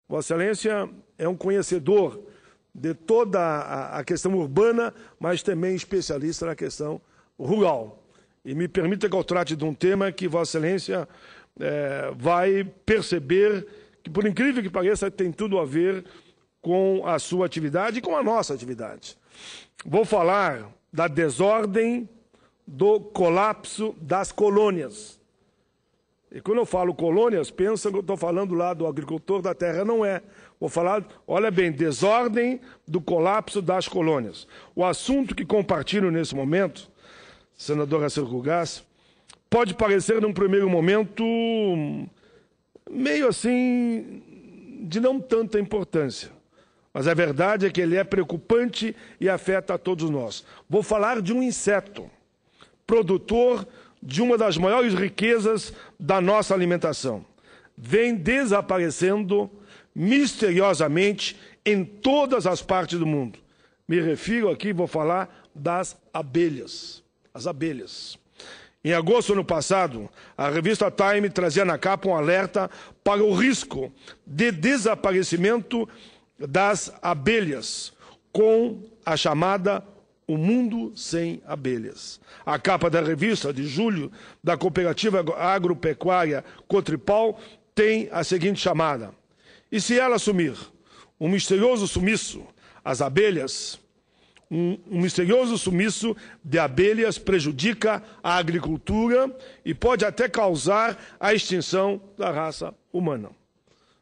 Vossa Excelência é um conhecedor de toda a questão urbana, mas também especialista na questão rural. E me permita que eu trate de um tema que Vossa Excelência vai perceber que, por incrível que pareça, tem tudo a ver com a sua atividade e com a nossa atividade. Vou falar da desordem do colapso das colônias. E quando eu falo colônias, pensa que eu estou falando lá do agricultor da terra, não é. Vou falar, olha bem, desordem do colapso das colônias. O assunto que compartilho nesse momento, senadora Sercugás, pode parecer num primeiro momento meio assim de não tanta importância. Mas a verdade é que ele é preocupante e afeta a todos nós. Vou falar de um inseto, produtor de uma das maiores riquezas da nossa alimentação. Vem desaparecendo misteriosamente em todas as partes do mundo. Me refiro aqui, vou falar das abelhas. As abelhas. Em agosto do ano passado, a revista Time trazia na capa um alerta para o risco de desaparecimento das abelhas, com a chamada O Mundo Sem Abelhas. A capa da revista de julho da Cooperativa Agropecuária Cotripal tem a seguinte chamada: E se ela sumir? Um misterioso sumiço, as abelhas, um misterioso sumiço de abelhas prejudica a agricultura e pode até causar a extinção da raça humana.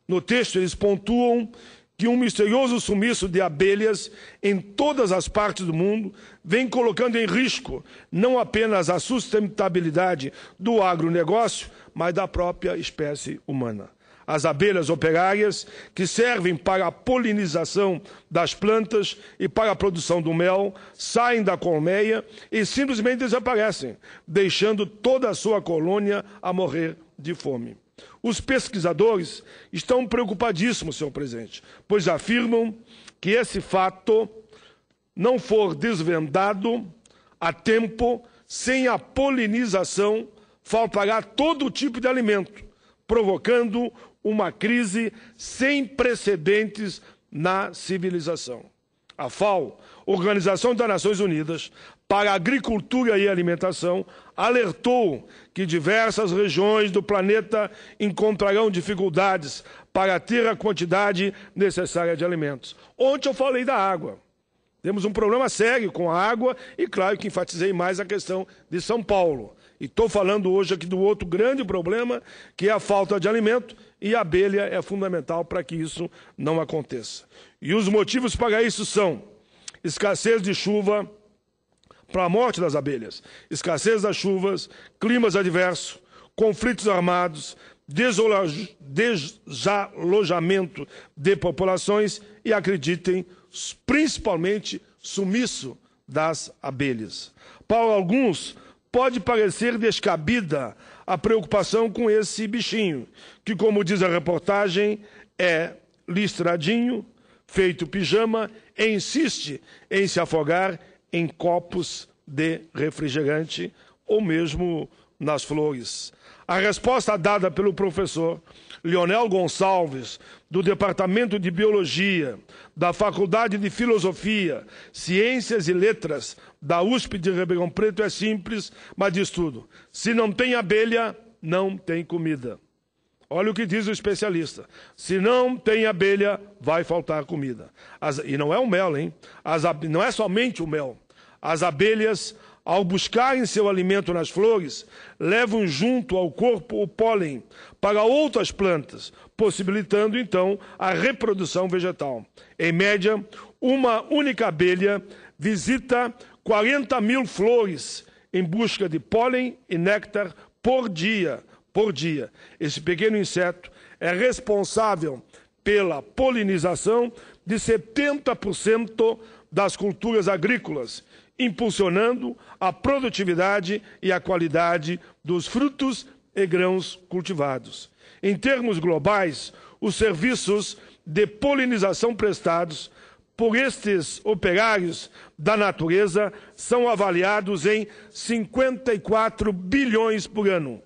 No texto, eles pontuam que um misterioso sumiço de abelhas em todas as partes do mundo vem colocando em risco não apenas a sustentabilidade do agronegócio, mas da própria espécie humana. As abelhas operárias, que servem para a polinização das plantas e para a produção do mel, saem da colmeia e simplesmente desaparecem, deixando toda a sua colônia a morrer de fome. Os pesquisadores estão preocupadíssimos, senhor presidente, pois afirmam que esse fato não for desvendado a tempo, sem a polinização, faltará todo tipo de alimento, provocando uma crise sem precedentes na civilização. A FAO, Organização das Nações Unidas para a Agricultura e Alimentação, alertou que diversas regiões do planeta encontrarão dificuldades para ter a quantidade necessária de alimentos. Ontem eu falei da água. Temos um problema sério com a água e, claro, que enfatizei mais a questão de São Paulo. E estou falando hoje aqui do outro grande problema, que é a falta de alimento, e a abelha é fundamental para que isso não aconteça. E os motivos para isso são escassez de chuva para a morte das abelhas, escassez das chuvas, climas adversos, conflitos armados, desalojamento de populações e, acreditem, principalmente sumiço das abelhas. Para alguns, pode parecer descabida a preocupação com esse bichinho, que, como diz a reportagem, é listradinho, feito pijama, e insiste em se afogar em copos de refrigerante ou mesmo nas flores. A resposta dada pelo professor Leonel Gonçalves, do Departamento de Biologia, da Faculdade de Filosofia, Ciências e Letras da USP de Ribeirão Preto é simples, mas diz tudo. Se não tem abelha, não tem comida. Olha o que diz o especialista. Se não tem abelha, vai faltar comida. E não é o mel, hein? Não é somente o mel. As abelhas, ao buscarem seu alimento nas flores, levam junto ao corpo o pólen para outras plantas, possibilitando, então, a reprodução vegetal. Em média, uma única abelha visita 40 mil flores em busca de pólen e néctar por dia. Esse pequeno inseto é responsável pela polinização de 70% das culturas agrícolas, impulsionando a produtividade e a qualidade dos frutos e grãos cultivados. Em termos globais, os serviços de polinização prestados por estes operários da natureza são avaliados em 54 bilhões por ano.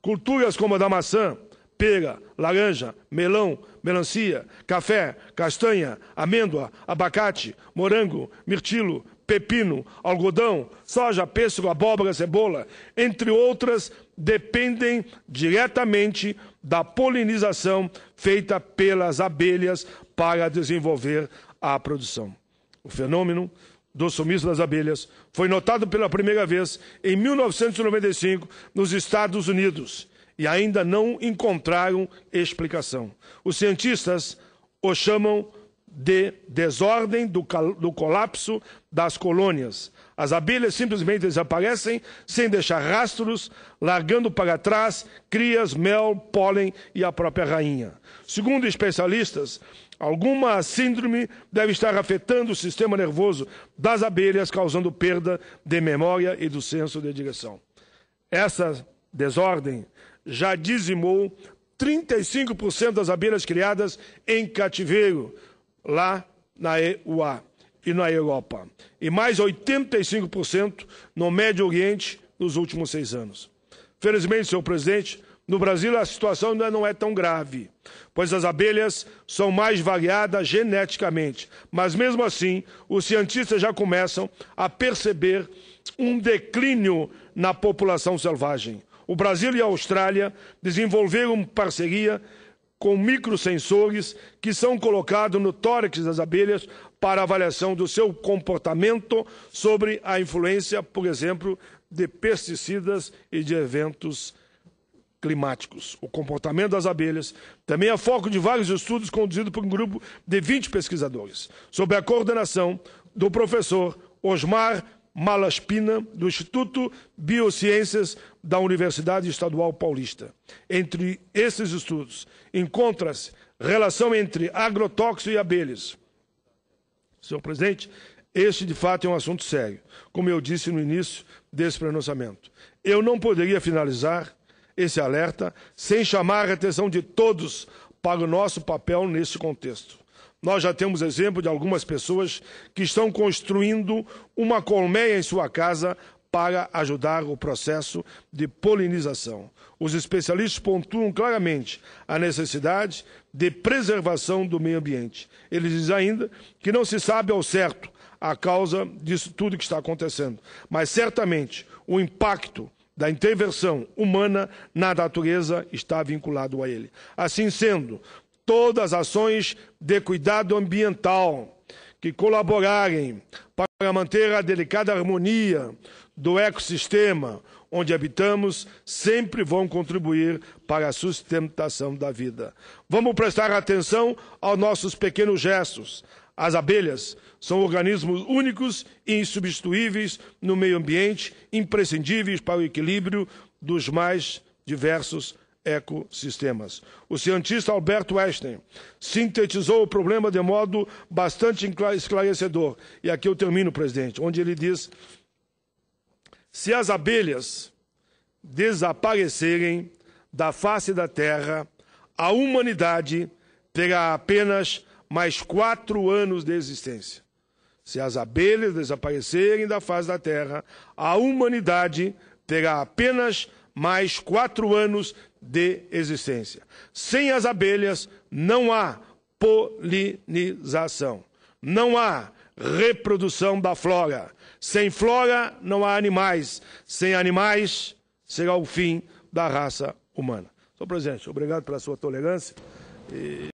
Culturas como a da maçã, pera, laranja, melão, melancia, café, castanha, amêndoa, abacate, morango, mirtilo, pepino, algodão, soja, pêssego, abóbora, cebola, entre outras, dependem diretamente da polinização feita pelas abelhas para desenvolver a produção. O fenômeno do sumiço das abelhas foi notado pela primeira vez em 1995 nos Estados Unidos e ainda não encontraram explicação. Os cientistas o chamam de desordem do colapso das colônias. As abelhas simplesmente desaparecem sem deixar rastros, largando para trás crias, mel, pólen e a própria rainha. Segundo especialistas, alguma síndrome deve estar afetando o sistema nervoso das abelhas, causando perda de memória e do senso de direção. Essa desordem já dizimou 35% das abelhas criadas em cativeiro, lá na EUA e na Europa, e mais 85% no Médio Oriente nos últimos 6 anos. Felizmente, senhor presidente, no Brasil a situação ainda não é tão grave, pois as abelhas são mais variadas geneticamente, mas mesmo assim os cientistas já começam a perceber um declínio na população selvagem. O Brasil e a Austrália desenvolveram parceria com microsensores que são colocados no tórax das abelhas para avaliação do seu comportamento sobre a influência, por exemplo, de pesticidas e de eventos climáticos. O comportamento das abelhas também é foco de vários estudos conduzidos por um grupo de 20 pesquisadores, sob a coordenação do professor Osmar Malaspina, do Instituto Biociências da Universidade Estadual Paulista. Entre esses estudos, encontra-se relação entre agrotóxico e abelhas. Senhor presidente, este de fato é um assunto sério, como eu disse no início desse pronunciamento. Eu não poderia finalizar esse alerta sem chamar a atenção de todos para o nosso papel nesse contexto. Nós já temos exemplo de algumas pessoas que estão construindo uma colmeia em sua casa para ajudar o processo de polinização. Os especialistas pontuam claramente a necessidade de preservação do meio ambiente. Eles dizem ainda que não se sabe ao certo a causa disso tudo que está acontecendo, mas certamente o impacto da intervenção humana na natureza está vinculado a ele. Assim sendo, todas as ações de cuidado ambiental que colaborarem para manter a delicada harmonia do ecossistema onde habitamos sempre vão contribuir para a sustentação da vida. Vamos prestar atenção aos nossos pequenos gestos. As abelhas são organismos únicos e insubstituíveis no meio ambiente, imprescindíveis para o equilíbrio dos mais diversos ecossistemas. O cientista Albert Einstein sintetizou o problema de modo bastante esclarecedor. E aqui eu termino, presidente, onde ele diz: se as abelhas desaparecerem da face da Terra, a humanidade terá apenas mais 4 anos de existência. Se as abelhas desaparecerem da face da Terra, a humanidade terá apenas mais 4 anos de existência. Sem as abelhas, não há polinização, não há reprodução da flora. Sem flora, não há animais. Sem animais, será o fim da raça humana. Senhor presidente, obrigado pela sua tolerância.